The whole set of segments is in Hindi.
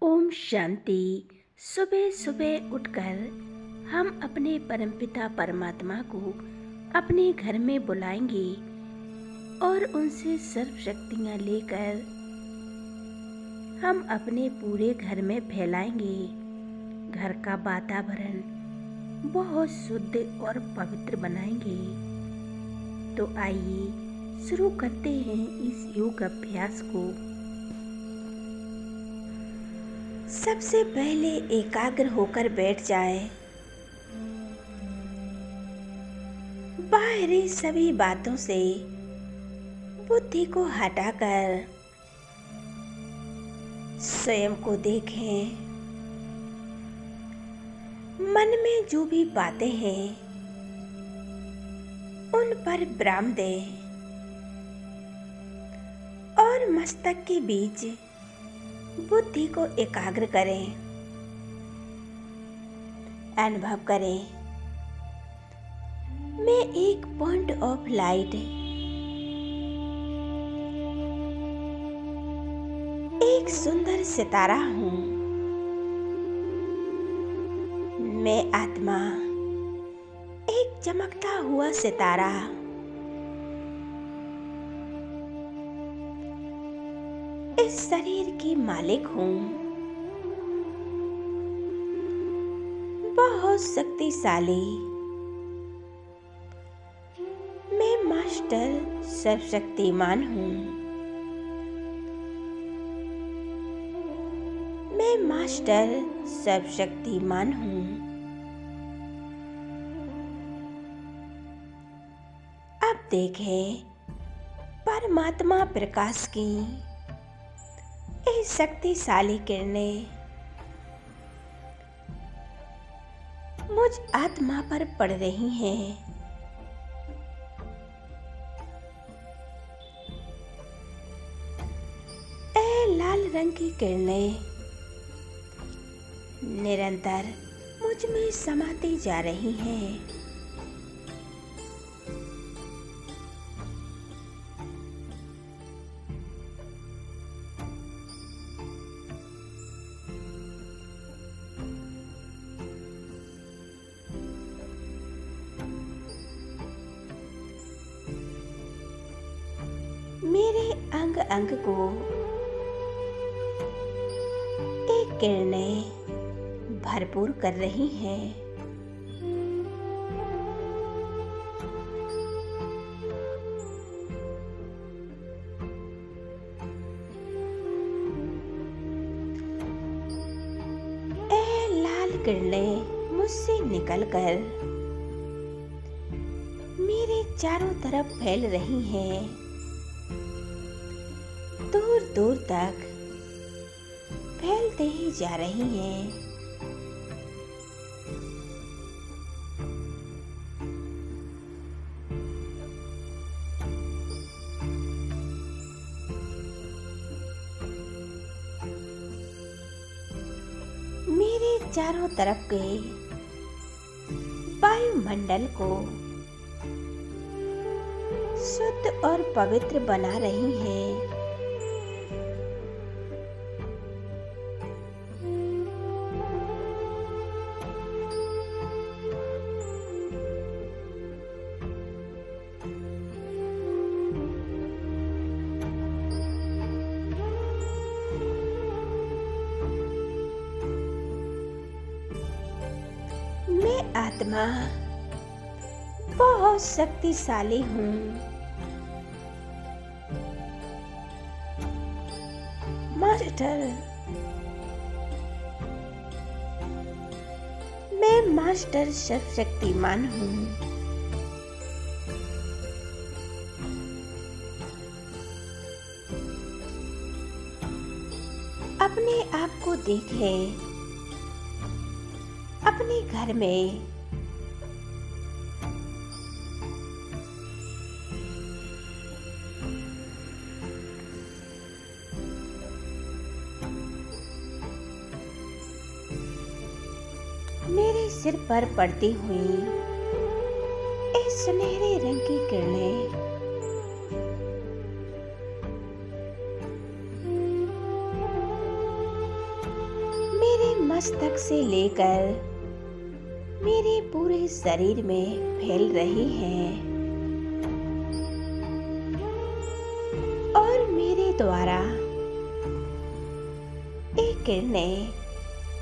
ओम शांति। सुबह सुबह उठकर हम अपने परमपिता परमात्मा को अपने घर में बुलाएंगे और उनसे सर्व शक्तियाँ लेकर हम अपने पूरे घर में फैलाएंगे। घर का वातावरण बहुत शुद्ध और पवित्र बनाएंगे। तो आइए शुरू करते हैं इस योग अभ्यास को। सबसे पहले एकाग्र होकर बैठ जाएं। बाहरी सभी बातों से बुद्धि को हटाकर स्वयं को देखें। मन में जो भी बातें हैं उन पर विराम दें और मस्तक के बीच बुद्धि को एकाग्र करें। अनुभव करें, मैं एक पॉइंट ऑफ लाइट, एक सुंदर सितारा हूँ। मैं आत्मा एक चमकता हुआ सितारा। इस शरीर की मालिक हूँ। बहुत शक्तिशाली। मैं मास्टर सर्वशक्तिमान हूँ। मैं मास्टर सर्वशक्तिमान हूँ। अब देखें परमात्मा प्रकाश की शक्तिशाली किरणें मुझ आत्मा पर पड़ रही हैं। लाल रंग की किरणें निरंतर मुझ में समाती जा रही हैं। मेरे अंग अंग को एक किरणें भरपूर कर रही हैं। लाल किरणें मुझसे निकलकर मेरे चारों तरफ फैल रही हैं। दूर दूर तक फैलते ही जा रही हैं। मेरे चारों तरफ के वायुमंडल को शुद्ध और पवित्र बना रही हैं। मैं आत्मा बहुत शक्तिशाली हूँ। मास्टर, मैं मास्टर सर्वशक्तिमान हूँ। अपने आप को देखें। अपने घर में मेरे सिर पर पड़ती हुई इस सुनहरे रंग की किरणें मस्तक से लेकर मेरे पूरे शरीर में फैल रही हैं और मेरे द्वारा ये किरणें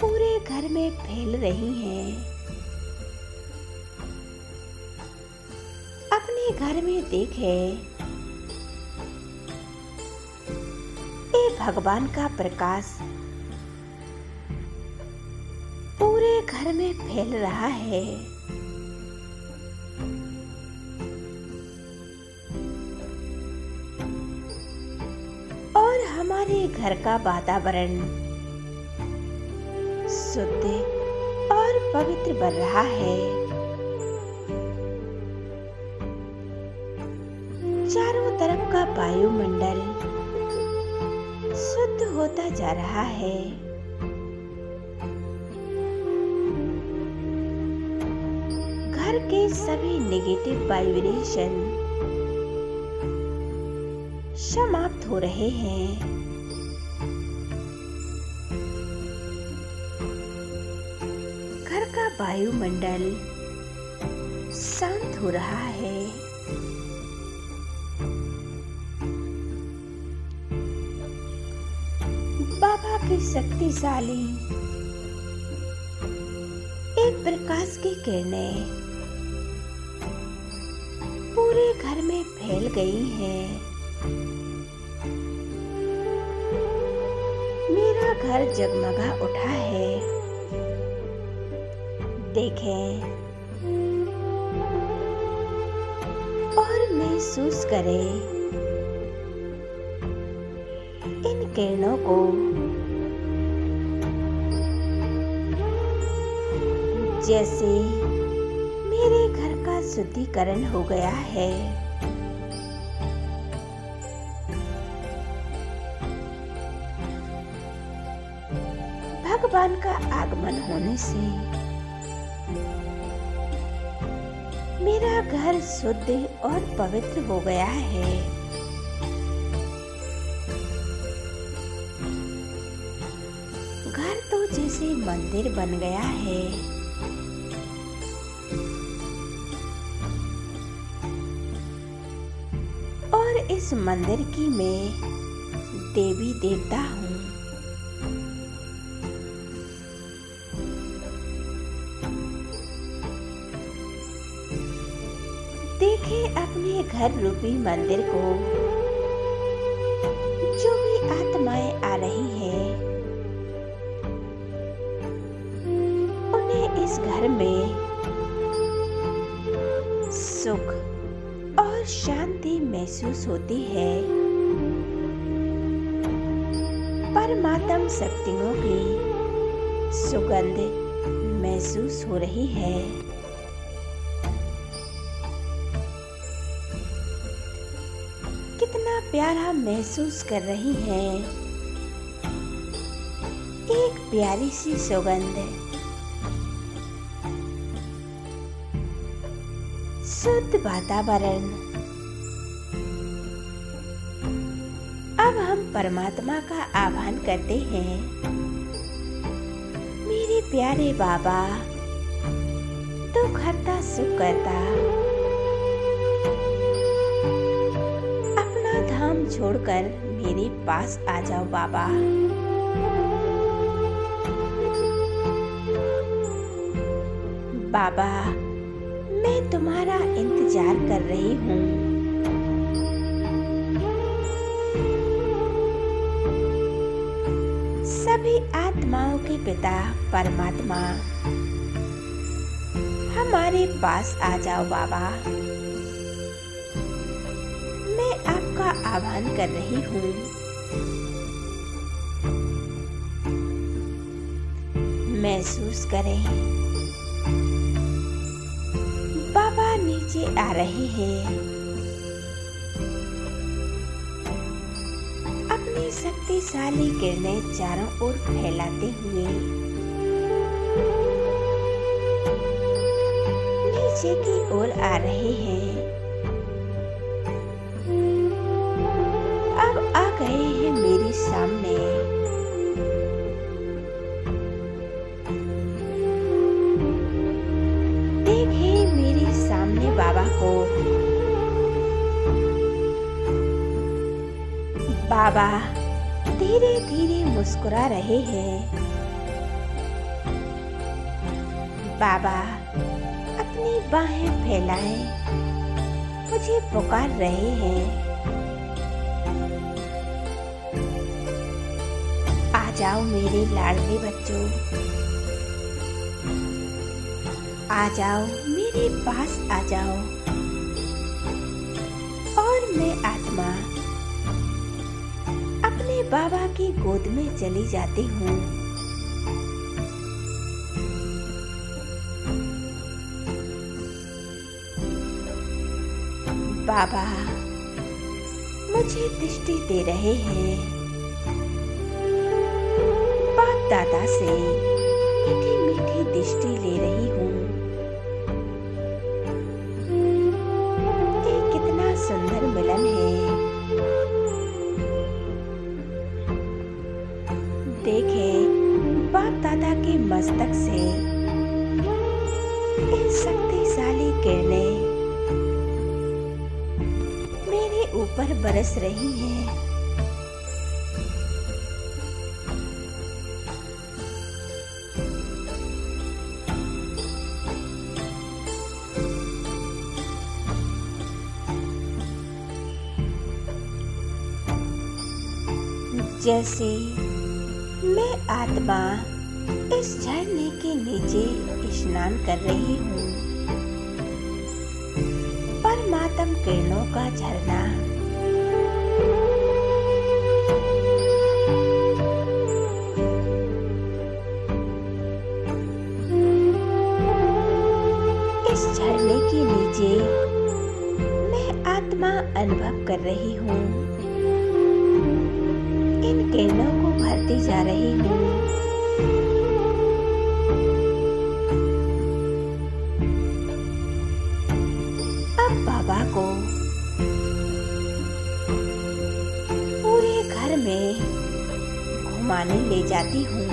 पूरे घर में फैल रही हैं। अपने घर में देखें, ये भगवान का प्रकाश पूरे घर में फैल रहा है। और हमारे घर का वातावरण शुद्ध और पवित्र बन रहा है। चारों तरफ का वायुमंडल शुद्ध होता जा रहा है। घर के सभी नेगेटिव वाइब्रेशन समाप्त हो रहे हैं। घर का वायुमंडल शांत हो रहा है। बाबा की शक्तिशाली एक प्रकाश की किरणें पूरे घर में फैल गई हैं। मेरा घर जगमगा उठा है। देखें और महसूस करें इन किरणों को। जैसे मेरे घर का शुद्धिकरण हो गया है। भगवान का आगमन होने से मेरा घर शुद्ध और पवित्र हो गया है। घर तो जैसे मंदिर बन गया है। और इस मंदिर की मैं देवी देवता हूँ। देखें अपने घर रूपी मंदिर को। जो भी आत्माएं आ रही हैं, उन्हें इस घर में सुख और शांति महसूस होती है। परमात्म शक्तियों की सुगंध महसूस हो रही है। कितना प्यारा महसूस कर रही हैं। एक प्यारी सी सुगंध, शुद्ध वातावरण। अब हम परमात्मा का आह्वान करते हैं। मेरे प्यारे बाबा, दुख हरता सुख करता, अपना धाम छोड़कर मेरे पास आ जाओ बाबा। बाबा, मैं तुम्हारा इंतजार कर रही हूँ। सभी आत्माओं के पिता परमात्मा, हमारे पास आ जाओ बाबा। मैं आपका आह्वान कर रही हूँ। महसूस करें, बाबा नीचे आ रहे हैं। अपनी शक्तिशाली किरणें चारों ओर फैलाते हुए नीचे की ओर आ रहे हैं। अब आ गए हैं मेरे सामने। बाबा धीरे धीरे मुस्कुरा रहे हैं। बाबा अपनी बाहें फैलाए मुझे पुकार रहे हैं। आ जाओ मेरे लाडले बच्चों, आ जाओ मेरे पास आ जाओ। और मैं आत्मा अपने बाबा की गोद में चली जाती हूँ। बाबा मुझे दृष्टि दे रहे हैं। बाप दादा से मीठी मीठी दृष्टि ले रही हूँ। ये कितना सुंदर मिलन है। देखें बाप दादा के मस्तक से इन शक्तिशाली किरणें मेरे ऊपर बरस रही हैं। जैसे मैं आत्मा इस झरने के नीचे स्नान कर रही हूँ। परमात्म किरणों का झरना इस झरने के नीचे मैं आत्मा अनुभव कर रही हूँ। इन किरणों को भरती जा रही हूँ। अब बाबा को पूरे घर में घुमाने ले जाती हूँ।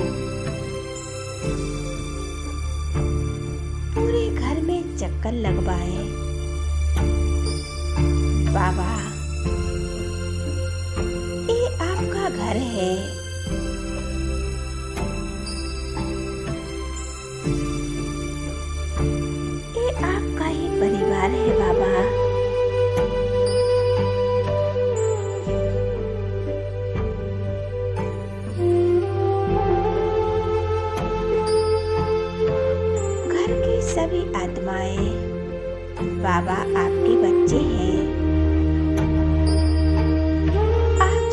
पूरे घर में चक्कर लगवाए। बाबा ये आपका घर है। ये आपका ही परिवार है बाबा। घर की सभी आत्माएं बाबा आपके बच्चे हैं।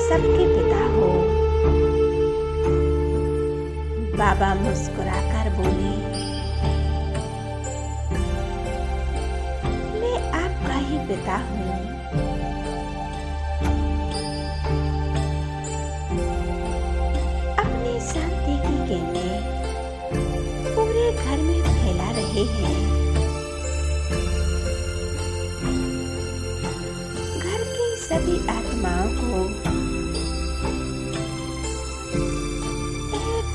सबके पिता हो। बाबा मुस्कुराकर बोले, मैं आपका ही पिता हूँ। अपनी शांति की किरणें पूरे घर में फैला रहे हैं। घर की सभी आत्माओं को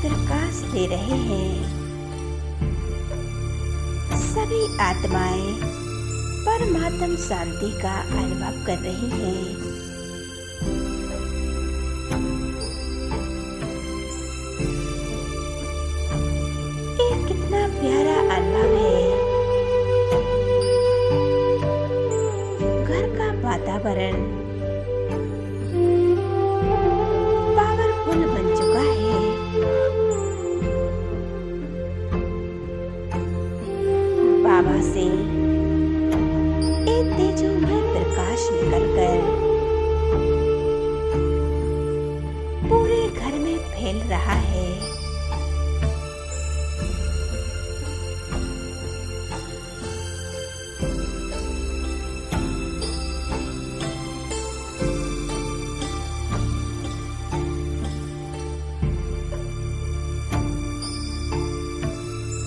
प्रकाश दे रहे हैं। सभी आत्माएं परमात्म शांति का अनुभव कर रही हैं। ये कितना प्यारा अनुभव है। घर का वातावरण पावरफुल बन चुका है। बाबा से एक तेजोमय प्रकाश निकलकर पूरे घर में फैल रहा है।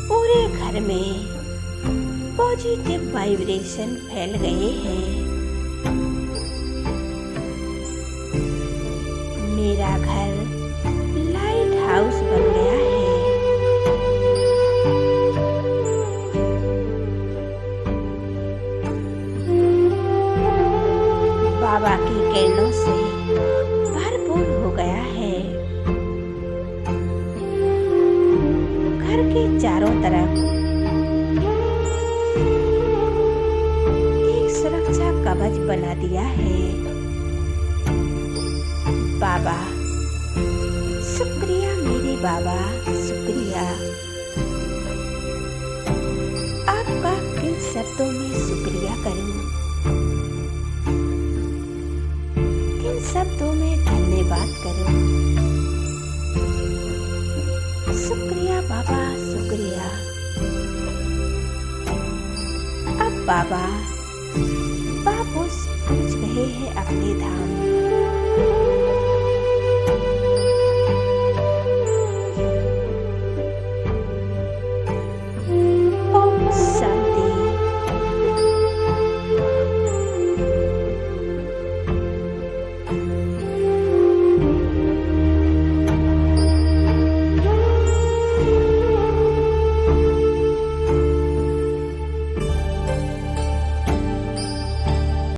पूरे घर में पॉजिटिव वाइब्रेशन फैल गए हैं। मेरा घर लाइट हाउस बन गया है। बाबा की किरणों से भरपूर चारों तरफ एक सुरक्षा कवच बना दिया है। बाबा शुक्रिया, मेरे बाबा शुक्रिया। आपका किन शब्दों में शुक्रिया करूं, किन शब्दों में धन्यवाद करूं। शुक्रिया बाबा शुक्रिया। अब बाबा वापस पहुंच गए हैं अपने धाम।